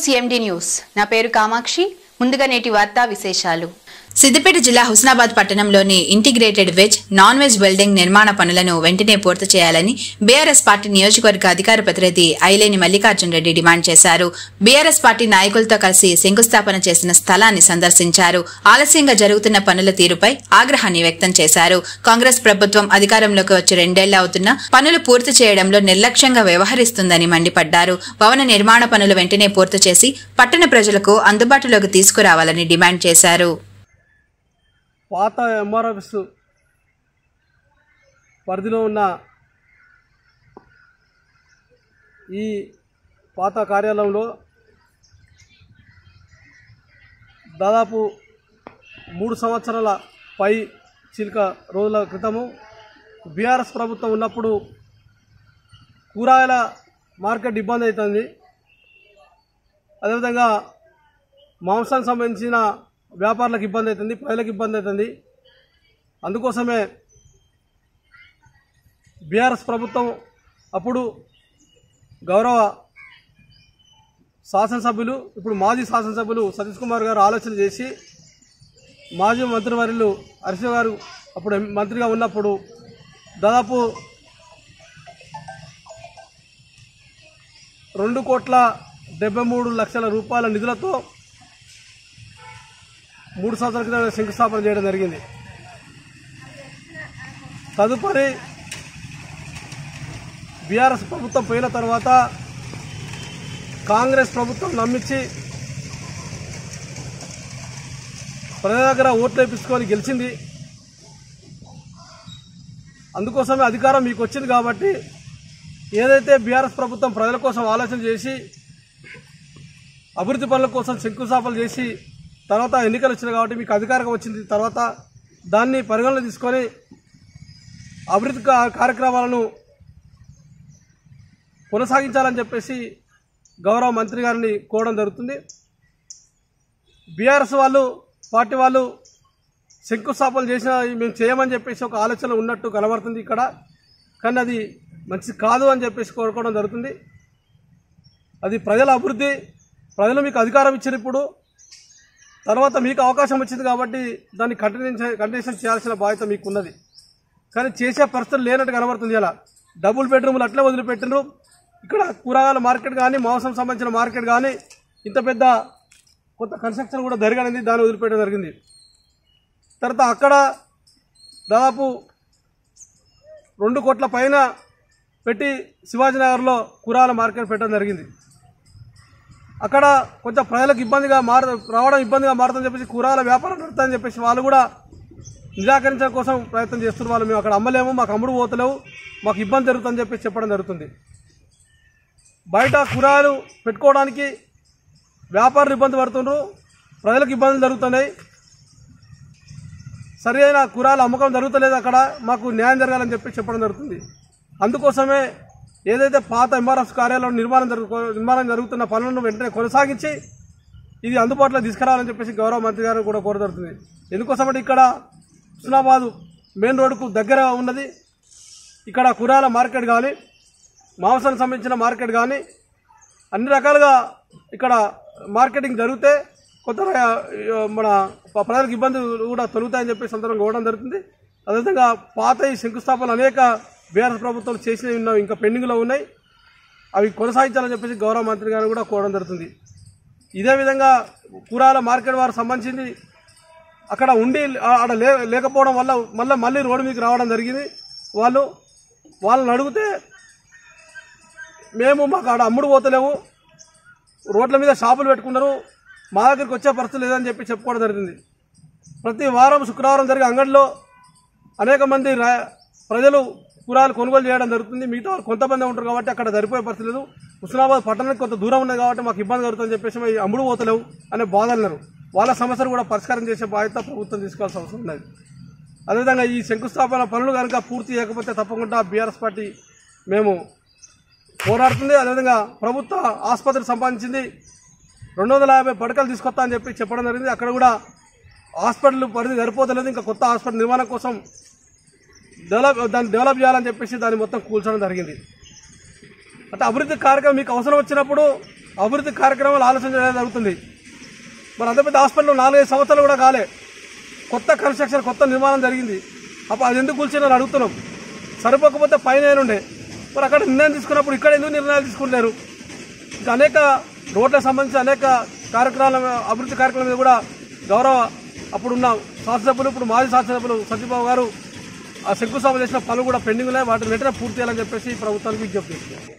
CMD news. నా పేరు కామాక్షి. ముందుగా నేటి వార్తా విశేషాలు. సిద్దిపేట జిల్లా హుస్నాబాద్ పట్టణంలోని integrated veg non veg welding నిర్మాణ పనులను వెంటనే పూర్తి చేయాలని బీఆర్ఎస్ పార్టీ నియోజకవర్గ అధికార ప్రతినిధి ఐలేని మల్లికార్జున్ రెడ్డి డిమాండ్ చేశారు. బీఆర్ఎస్ పార్టీ నాయకులతో కలిసి శంకుస్థాపన చేసిన స్థలాన్ని సందర్శించారు. ఆలస్యంగా జరుగుతున్న పనుల తీరుపై ఆగ్రహాన్ని వ్యక్తం చేశారు. కాంగ్రెస్ ప్రభుత్వం అధికారంలోకి వచ్చి 2 ఏళ్లు అవుతున్నా పనులు పూర్తి చేయడంలో నిర్లక్ష్యంగా వ్యవహరిస్తుందని మండిపడ్డారు. భవన నిర్మాణ పనులు వెంటనే పూర్తి చేసి పట్టణ ప్రజలకు అందుబాటులోకి తీసుకురావాలని డిమాండ్ చేశారు. పాత ఎంఆర్ఎఫ్ఎస్ పరిధిలో ఉన్న ఈ పాత కార్యాలయంలో దాదాపు 3 సంవత్సరాల పై చిలుక రోజుల క్రితము బీఆర్ఎస్ ప్రభుత్వం ఉన్నప్పుడు కూరగాయల మార్కెట్ ఇబ్బంది అవుతుంది. అదేవిధంగా మాంసానికి సంబంధించిన వ్యాపారులకు ఇబ్బంది అవుతుంది, ప్రజలకు ఇబ్బంది అవుతుంది. అందుకోసమే బీఆర్ఎస్ ప్రభుత్వం అప్పుడు గౌరవ శాసనసభ్యులు, ఇప్పుడు మాజీ శాసనసభ్యులు సతీష్ కుమార్ గారు ఆలోచన చేసి మాజీ మంత్రివర్యులు హరీష్ గారు అప్పుడు మంత్రిగా ఉన్నప్పుడు దాదాపు 2,73,00,00,000 రూపాయల నిధులతో 3 సంవత్సరాల క్రితం శంకుస్థాపన చేయడం జరిగింది. తదుపరి బీఆర్ఎస్ ప్రభుత్వం పోయిన తర్వాత కాంగ్రెస్ ప్రభుత్వం నమ్మించి ప్రజల దగ్గర ఓట్లు వేయించుకొని గెలిచింది. అందుకోసమే అధికారం మీకు వచ్చింది కాబట్టి ఏదైతే బీఆర్ఎస్ ప్రభుత్వం ప్రజల కోసం ఆలోచన చేసి అభివృద్ధి పనుల కోసం శంకుస్థాపన చేసి తర్వాత ఎన్నికలు వచ్చినాయి కాబట్టి మీకు అధికారం వచ్చింది. తర్వాత దాన్ని పరిగణలో తీసుకొని అభివృద్ధి కార్యక్రమాలను కొనసాగించాలని చెప్పేసి గౌరవ మంత్రి గారిని కోరడం జరుగుతుంది. బీఆర్ఎస్ వాళ్ళు పార్టీ వాళ్ళు శంకుస్థాపన చేసిన మేము చేయమని చెప్పేసి ఒక ఆలోచన ఉన్నట్టు కనబడుతుంది ఇక్కడ. కానీ అది మంచిది కాదు అని చెప్పేసి కోరుకోవడం జరుగుతుంది. అది ప్రజల అభివృద్ధి, ప్రజలు మీకు అధికారం ఇచ్చారు, ఇప్పుడు తర్వాత మీకు అవకాశం వచ్చింది కాబట్టి దాన్ని కంటిన్యూషన్ చేయాల్సిన బాధ్యత మీకు ఉన్నది. కానీ చేసే పరిస్థితులు లేనట్టు కనబడుతుంది. ఇలా డబుల్ బెడ్రూమ్లు అట్లే వదిలిపెట్టినారు. ఇక్కడ కూరగాయల మార్కెట్ కానీ మాంసం సంబంధించిన మార్కెట్ కానీ ఇంత పెద్ద కొత్త కన్స్ట్రక్షన్ కూడా జరగనిది, దాన్ని వదిలిపెట్టడం జరిగింది. తర్వాత అక్కడ దాదాపు 2 కోట్ల పైన పెట్టి శివాజీనగర్లో కూరగాయల మార్కెట్ పెట్టడం జరిగింది. అక్కడ కొంచెం ప్రజలకు రావడం ఇబ్బందిగా మారుతుందని చెప్పేసి కూరగాయల వ్యాపారం నడుతుందని చెప్పేసి వాళ్ళు కూడా నిరాకరించడం కోసం ప్రయత్నం చేస్తున్నారు. వాళ్ళు మేము అక్కడ అమ్మలేము, మాకు అమ్ముడు పోతలేవు, మాకు ఇబ్బంది జరుగుతుందని చెప్పేసి చెప్పడం జరుగుతుంది. బయట కూరగాయలు పెట్టుకోవడానికి వ్యాపారులు ఇబ్బంది పడుతున్నారు, ప్రజలకు ఇబ్బందులు జరుగుతున్నాయి. సరి అయిన కూరగాయల అమ్మకం జరుగుతలేదు, అక్కడ మాకు న్యాయం జరగాలని చెప్పి చెప్పడం జరుగుతుంది. అందుకోసమే ఏదైతే పాత ఎంఆర్ఎఫ్ కార్యాలయం నిర్మాణం జరుగుతున్న పనులను వెంటనే కొనసాగించి ఇది అందుబాటులో తీసుకురావాలని చెప్పేసి గౌరవ మంత్రి గారు కూడా కోరదడుతుంది. ఎందుకోసమంటే ఇక్కడ హుస్నాబాద్ మెయిన్ రోడ్డుకు దగ్గర ఉన్నది. ఇక్కడ కూరగాయల మార్కెట్ కానీ మాంసానికి సంబంధించిన మార్కెట్ కానీ అన్ని రకాలుగా ఇక్కడ మార్కెటింగ్ జరిగితే కొత్త మన ప్రజలకు ఇబ్బందులు కూడా తొలుగుతాయని చెప్పి సందర్భంగా కోరడం జరుగుతుంది. అదేవిధంగా పాత ఈ శంకుస్థాపనలు అనేక బీఆర్ఎస్ ప్రభుత్వాలు చేసినవి ఉన్నాయి, ఇంకా పెండింగ్లో ఉన్నాయి, అవి కొనసాగించాలని చెప్పేసి గౌరవ మంత్రి గారు కూడా కోరడం జరుగుతుంది. ఇదే విధంగా కూరగాయల మార్కెట్ వారు సంబంధించింది అక్కడ ఉండి ఆడ లేకపోవడం వల్ల మళ్ళీ రోడ్డు మీకు రావడం జరిగింది. వాళ్ళని అడిగితే మాకు ఆడ అమ్ముడు పోతలేవు, రోడ్ల మీద షాపులు పెట్టుకున్నారు, మా దగ్గరికి వచ్చే పరిస్థితి లేదని చెప్పి చెప్పుకోవడం జరిగింది. ప్రతి వారం శుక్రవారం జరిగే అంగడిలో అనేక మంది ప్రజలు కూరగాయలు కొనుగోలు చేయడం జరుగుతుంది. మిగతా కొంతమంది ఉంటారు కాబట్టి అక్కడ సరిపోయే పరిస్థితి లేదు. హుస్నాబాద్ పట్టణానికి కొంత దూరం ఉన్నది కాబట్టి మాకు ఇబ్బంది జరుగుతుందని చెప్పేసి అమ్ముడు పోతలేవు అనే బాధన్నారు. వాళ్ళ సమస్యలు కూడా పరిష్కారం చేసే బాధ్యత ప్రభుత్వం తీసుకోవాల్సిన అవసరం ఉన్నది. అదేవిధంగా ఈ శంకుస్థాపన పనులు కనుక పూర్తి చేయకపోతే తప్పకుండా బీఆర్ఎస్ పార్టీ మేము పోరాడుతుంది. అదేవిధంగా ప్రభుత్వ ఆసుపత్రికి సంబంధించింది 250 పడకలు తీసుకొస్తా అని చెప్పి చెప్పడం జరిగింది. అక్కడ కూడా హాస్పిటల్ పరిధి సరిపోతలేదు, ఇంకా కొత్త హాస్పిటల్ నిర్మాణం కోసం దాన్ని డెవలప్ చేయాలని చెప్పేసి దాన్ని మొత్తం కూల్చడం జరిగింది. అంటే అభివృద్ధి కార్యక్రమం మీకు అవసరం వచ్చినప్పుడు అభివృద్ధి కార్యక్రమాలు ఆలోచన చేయడం జరుగుతుంది. మరి అంత పెద్ద హాస్పిటల్ 4-5 సంవత్సరాలు కూడా కాలే, కొత్త కన్స్ట్రక్షన్ కొత్త నిర్మాణం జరిగింది. అప్పుడు అది ఎందుకు కూల్చిందని అడుగుతున్నాం. సరిపోకపోతే పైన ఉండే మరి అక్కడ నిర్ణయం తీసుకున్నప్పుడు ఇక్కడ ఎందుకు నిర్ణయాలు తీసుకుంటున్నారు? ఇంకా అనేక రోడ్లకు సంబంధించి అనేక కార్యక్రమాల అభివృద్ధి కార్యక్రమం మీద కూడా గౌరవ అప్పుడున్న శాసనసభ్యులు ఇప్పుడు మాజీ శాసనసభ్యులు సత్యబాబు గారు ఆ శంకుస్థాపన చేసిన పనులు కూడా పెండింగ్ ఉన్నాయి, వాటిని వెంటనే పూర్తి చేయాలని చెప్పేసి ప్రభుత్వానికి విజ్ఞప్తి చేస్తున్నారు.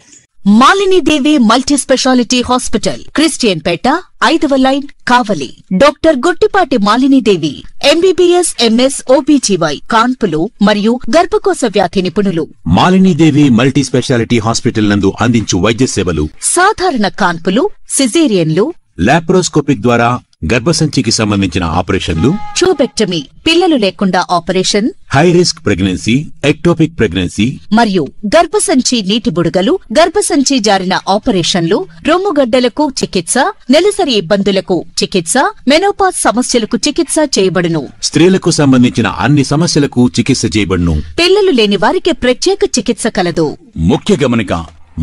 మాలిని దేవి మల్టీ స్పెషాలిటీ హాస్పిటల్, క్రిస్టియన్ పేట, 5వ లైన్, కావలి. డాక్టర్ గుట్టిపాటి మాలిని దేవి, ఎంబీబీఎస్, ఎంఎస్, ఓబీజీవై, కాన్పులు మరియు గర్భకోశ వ్యాధి నిపుణులు. మాలిని దేవి మల్టీ స్పెషాలిటీ హాస్పిటల్ నందు అందించు వైద్య సేవలు: సాధారణ కాన్పులు, సిజేరియన్లు, లాప్రోస్కోపిక్ ద్వారా గర్భసంచికి సంబంధించిన ఆపరేషన్లు, ట్యూబెక్టమీ, పిల్లలు లేకుండా operation, high risk pregnancy, ectopic pregnancy మరియు గర్భసంచి నీటి బుడగలు, గర్భసంచి జారిన ఆపరేషన్లు, రొమ్ముగడ్డలకు చికిత్స, నెలసరి ఇబ్బందులకు చికిత్స, మెనోపాజ్ సమస్యలకు చికిత్స చేయబడును. స్త్రీలకు సంబంధించిన అన్ని సమస్యలకు చికిత్స చేయబడును. పిల్లలు లేని వారికి ప్రత్యేక చికిత్స కలదు. ముఖ్య గమనిక: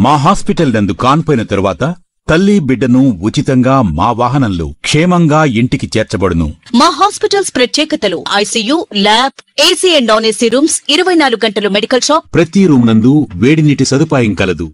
మా హాస్పిటల్ నందు కాన్పోయిన తరువాత తల్లి బిడ్డను ఉచితంగా మా వాహనంలో క్షేమంగా ఇంటికి చేర్చబడును. మా హాస్పిటల్స్ ప్రత్యేకతలు: ICU, lab, AC and non AC rooms, 24 గంటలు మెడికల్ షాప్, ప్రతి రూమ్ నందు వేడి నీటి సదుపాయం కలదు.